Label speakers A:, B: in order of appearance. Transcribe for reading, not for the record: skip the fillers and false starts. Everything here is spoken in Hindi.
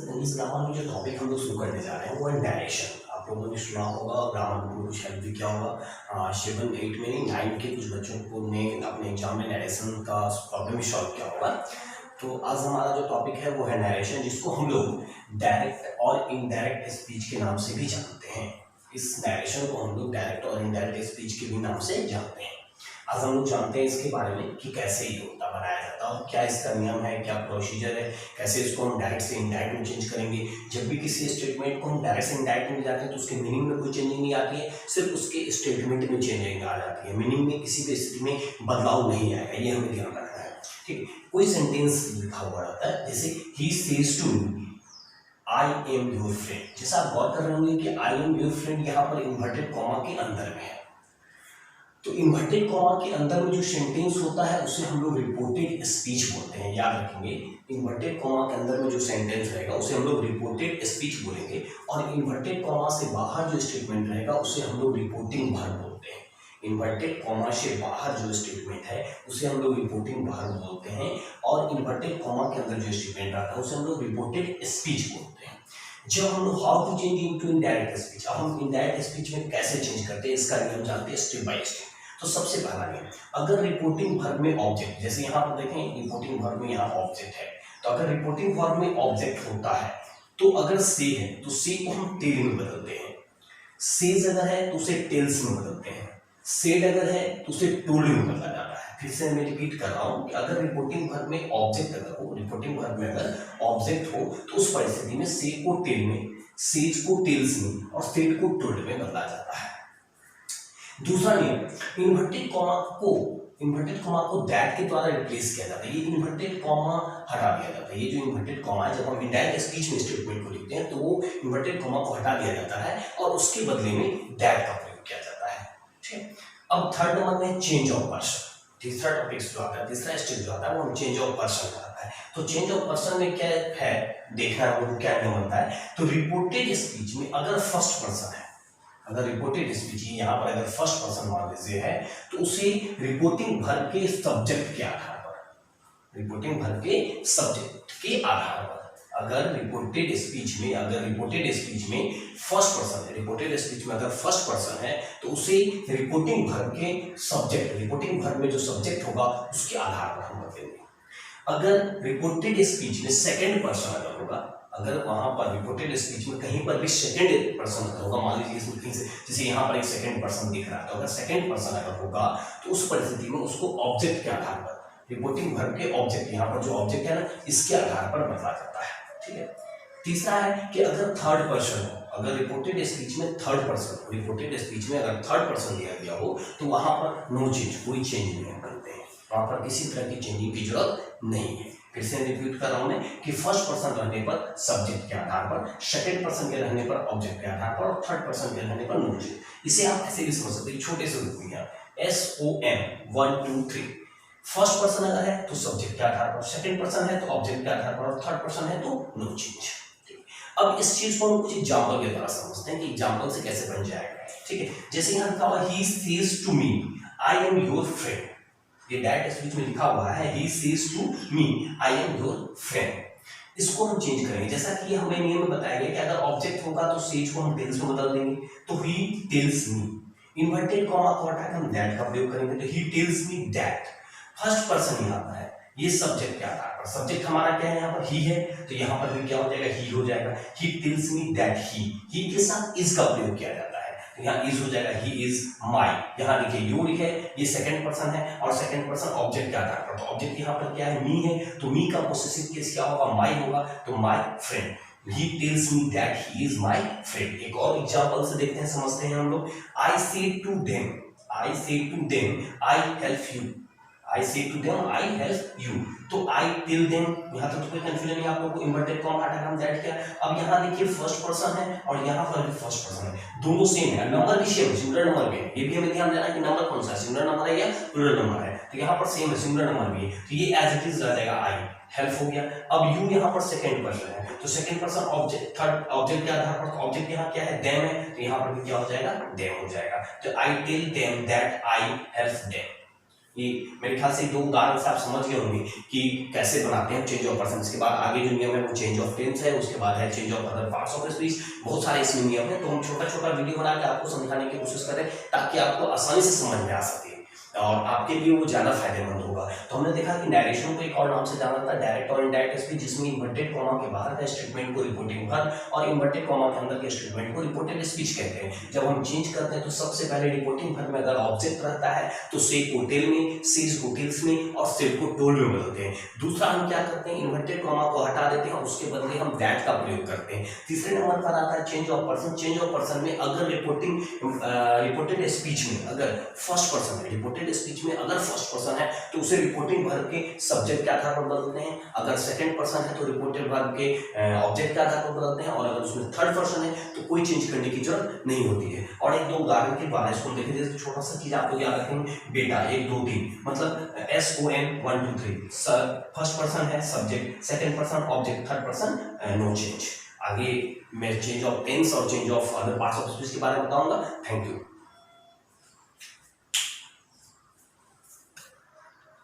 A: इस ग्रामर में जो टॉपिक हम लोग शुरू करने जा रहे हैं वो है नरेशन। आप लोगों ने सुना होगा, ग्रामर में कुछ हेल्प भी किया होगा। 7, 8 में 9 के कुछ बच्चों को ने अपने एग्जाम में नरेशन का प्रॉब्लम भी सॉल्व किया होगा। तो आज हमारा जो टॉपिक है वो है नरेशन, जिसको हम लोग डायरेक्ट और इनडायरेक्ट स्पीच के नाम से भी जानते हैं। इस नरेशन को हम लोग डायरेक्ट और इनडायरेक्ट स्पीच के भी नाम से जानते हैं। आज हम लोग जानते हैं इसके बारे में कि कैसे ये होता बनाया जाता है और क्या इसका नियम है, क्या प्रोसीजर है, कैसे इसको हम डायरेक्ट से इनडायरेक्ट में चेंज करेंगे। जब भी किसी स्टेटमेंट को हम डायरेक्ट से इनडायरेक्ट में जाते हैं तो उसके मीनिंग में कोई चेंजिंग नहीं आती है, सिर्फ उसके स्टेटमेंट में चेंजिंग आ जाती है। मीनिंग में किसी भी स्थिति में बदलाव नहीं आएगा, ये हमें ध्यान रखना है। ठीक, कोई सेंटेंस लिखा हुआ रहता है, जैसे he says to me I am your friend. जैसा आप गौर कर रहे होंगे कि आई एम योर फ्रेंड यहाँ पर इन्वर्टेड कॉमा के अंदर में है। तो इन्वर्टेड कॉमा के अंदर में जो सेंटेंस होता है उसे हम लोग रिपोर्टेड स्पीच बोलते हैं। याद रखेंगे, इन्वर्टेड कॉमा के अंदर में जो सेंटेंस रहेगा उसे हम लोग रिपोर्टेड स्पीच बोलेंगे, और इन्वर्टेड कॉमा से बाहर जो स्टेटमेंट रहेगा उसे हम लोग रिपोर्टिंग वर्ब बोलते हैं। इन्वर्टेड कॉमा से बाहर जो स्टेटमेंट है उसे हम लोग रिपोर्टिंग वर्ब बोलते हैं, और इन्वर्टेड कॉमा के अंदर जो स्टेटमेंट आता है उसे हम लोग रिपोर्टेड स्पीच बोलते हैं। जब हम लोग how to change into indirect speech, अब हम इनडायरेक्ट स्पीच में कैसे चेंज करते हैं इसका नियम जानते हैं स्टेप बाय स्टेप। तो सबसे पहला नियम, अगर रिपोर्टिंग वर्ब में ऑब्जेक्ट, जैसे यहाँ पर देखें रिपोर्टिंग वर्ब में यहाँ ऑब्जेक्ट है, तो अगर रिपोर्टिंग वर्ब में ऑब्जेक्ट होता है तो अगर से है तो से को हम टेल में बदलते हैं, सेज अगर है तो उसे टेल्स में बदलते हैं, सेड अगर है तो उसे टोल्ड में बदला जाता है। फिर से मैं रिपीट कर रहा हूँ कि अगर रिपोर्टिंग वर्ब में ऑब्जेक्ट अगर हो, रिपोर्टिंग वर्ब में अगर ऑब्जेक्ट हो तो उस परिस्थिति में से को टेल में, सेज को टेल्स में और सेड को टोल्ड में बदला जाता है। दूसरा नियम, इन्वर्टेड कॉमा को दैट के द्वारा रिप्लेस किया जाता है। ये इन्वर्टेड कॉमा हटा दिया जाता है। ये जो इन्वर्टेड कॉमा है, जब हम इनडायरेक्ट स्पीच में स्टेटमेंट को लिखते हैं तो वो इन्वर्टेड कॉमा को हटा दिया जाता है और उसके बदले में दैट का प्रयोग किया जाता है। ठीक है, अब थर्ड नंबर में चेंज ऑफ पर्सन। तीसरा टॉपिक जो आता है, तीसरा स्टेप जो आता है वो चेंज ऑफ पर्सन आता है। तो चेंज ऑफ पर्सन में क्या है देखना है, वो क्या नियम बनता है। तो रिपोर्टेड स्पीच में अगर फर्स्ट पर्सन है, अगर रिपोर्टेड स्पीच यहाँ पर अगर फर्स्ट पर्सन मान लीजिए है, तो उसे रिपोर्टिंग वर्ब के सब्जेक्ट के आधार पर, रिपोर्टिंग वर्ब के सब्जेक्ट के आधार पर, अगर रिपोर्टेड स्पीच में फर्स्ट पर्सन है, रिपोर्टेड स्पीच में अगर फर्स्ट पर्सन है तो उसे रिपोर्टिंग वर्ब के सब्जेक्ट, रिपोर्टिंग वर्ब में जो सब्जेक्ट होगा उसके आधार पर हम बदलेंगे। अगर रिपोर्टेड स्पीच में सेकेंड पर्सन अगर होगा, अगर वहां पर रिपोर्टेड स्पीच में कहीं पर भी सेकंड पर्सन अगर होगा, मान लीजिए इसमें कहीं से जैसे यहाँ पर एक सेकंड पर्सन दिख रहा है, तो अगर सेकंड पर्सन अगर होगा तो उस परिस्थिति में उसको ऑब्जेक्ट के आधार पर, रिपोर्टिंग वर्ब के ऑब्जेक्ट, यहाँ पर जो ऑब्जेक्ट है ना इसके आधार पर बदला जाता है। ठीक है, तीसरा है कि अगर थर्ड पर्सन हो, अगर रिपोर्टेड स्पीच में थर्ड पर्सन हो, रिपोर्टेड स्पीच में अगर थर्ड पर्सन दिया गया हो तो वहां पर नो चेंज, कोई चेंज नहीं करते हैं, वहां पर किसी तरह की चेंजिंग की जरूरत नहीं है। फिर से रिपीट कर रहा हूं मैं कि फर्स्ट पर्सन रहने पर सब्जेक्ट के आधार पर, सेकंड पर्सन के रहने पर ऑब्जेक्ट के आधार पर, और थर्ड पर्सन के रहने पर नो चेंज। इसे आप ऐसे भी समझ सकते हैं, छोटे से रूप में SOM 1 2 3। फर्स्ट पर्सन अगर है तो सब्जेक्ट के आधार पर, सेकंड पर्सन है तो ऑब्जेक्ट के आधार पर, और थर्ड पर्सन है तो नो चेंज। अब इस चीज को हम कुछ एग्जांपल के द्वारा समझते हैं कि एग्जांपल से कैसे बन जाएगा। ठीक है, जैसे यहाँ लिखा हुआ he says to me I am your friend, ये डायरेक्ट स्पीच में लिखा हुआ है he says to me I am your friend. इसको हम चेंज करेंगे, जैसा कि हमें नियम में बताया गया कि अगर ऑब्जेक्ट होगा तो सेज को हम टेल्स में बदल देंगे, तो he tells me. Inverted comma को हटाकर हम दैट का प्रयोग करेंगे, तो he tells me that. First person यहाँ पर है, ये सब्जेक्ट के आधार पर, सब्जेक्ट हमारा क्या है यहाँ पर ही है, तो यहाँ पर भी क्या हो जाएगा ही हो जाएगा। He tells me that he के साथ इज का प्रयोग किया जाता है, तो यहाँ इज हो जाएगा ही इज माई। यहाँ देखिए योर है, ये सेकंड पर्सन है और सेकंड पर्सन ऑब्जेक्ट के आधार पर, तो ऑब्जेक्ट यहाँ पर क्या है मी है, तो मी का पोसेसिव केस क्या होगा माई होगा, तो my friend. He tells me that he is my friend। एक और एग्जांपल से देखते हैं, समझते हैं हम लोग। I say to them I help you, I say to them I help you। तो I tell them, यहाँ तक तो कोई कंफ्यूजन नहीं आप लोगों को, इन्वर्टेड कॉमा हटाकर हम दैट किया। अब यहाँ देखिए फर्स्ट पर्सन है और यहाँ पर भी फर्स्ट पर्सन है, दोनों सेम है, नंबर भी सेम है, सिंगुलर नंबर भी है। ये भी हमें ध्यान देना है कि नंबर कौन सा है, सिंगुलर नंबर है या प्लूरल नंबर है, तो यहाँ पर सेम है, सिंगुलर नंबर भी है, तो ये एज इट इज रह जाएगा आई, हेल्प हो गया। अब यू यहाँ पर सेकंड पर्सन है, तो second person object, third object के आधार पर, तो ऑब्जेक्ट यहाँ क्या है देम है, तो यहाँ पर भी क्या हो जाएगा देम हो जाएगा। तो I tell them that I help them. ये मेरे ख्याल से 2 उदाहरण से आप समझ गए होंगे कि कैसे बनाते हैं चेंज ऑफ पर्सन। इसके बाद आगे जो नियम है वो चेंज ऑफ टेंस है, उसके बाद है change of other parts of speech. बहुत सारे इसमें नियम है, तो हम छोटा छोटा वीडियो बना के आपको समझाने की कोशिश करें ताकि आपको आसानी से समझ में आ सके और आपके लिए वो ज़्यादा फायदेमंद होगा। तो हमने देखा कि नैरेशन को एक और नाम से जाना जाता है डायरेक्ट और इनडायरेक्ट स्पीच, जिसमें इन्वर्टेड कॉमा के बाहर का स्टेटमेंट को रिपोर्टिंग वर्ब और इन्वर्टेड कॉमा के अंदर के स्टेटमेंट को रिपोर्टेड स्पीच कहते हैं। जब हम चेंज करते हैं तो सबसे पहले रिपोर्टिंग वर्ब में अगर ऑब्जेक्ट रहता है तो से को टेल में, सीज को टेल्स में और सेल को टोल्ड में बदलते हैं। दूसरा हम क्या करते हैं, इन्वर्टेड कॉमा को हटा देते हैं और उसके बदले हम दैट का प्रयोग करते हैं। तीसरे नंबर पर आता है change of person. Change of person में अगर रिपोर्टेड स्पीच में अगर फर्स्ट पर्सन है, रिपोर्टेड स्पीच में अगर फर्स्ट पर्सन है तो उसे रिपोर्टिंग वर्ब के सब्जेक्ट के आधार पर बदलते हैं। अगर सेकंड पर्सन है तो रिपोर्टेड वर्ब के ऑब्जेक्ट के आधार पर बदलते हैं और अगर उसमें थर्ड पर्सन है तो कोई चेंज करने की जरूरत नहीं होती है। और एक दो उदाहरण के द्वारा इसको देखें, जैसे छोटा सा चीज आपको याद रखेंगे, बेटा 1 2 3 मतलब SON 1 2 3 फर्स्ट पर्सन है subject, second person object, third person no change. आगे मैं चेंज ऑफ टेंस और change of other parts of speech के बारे में बताऊंगा। Thank you.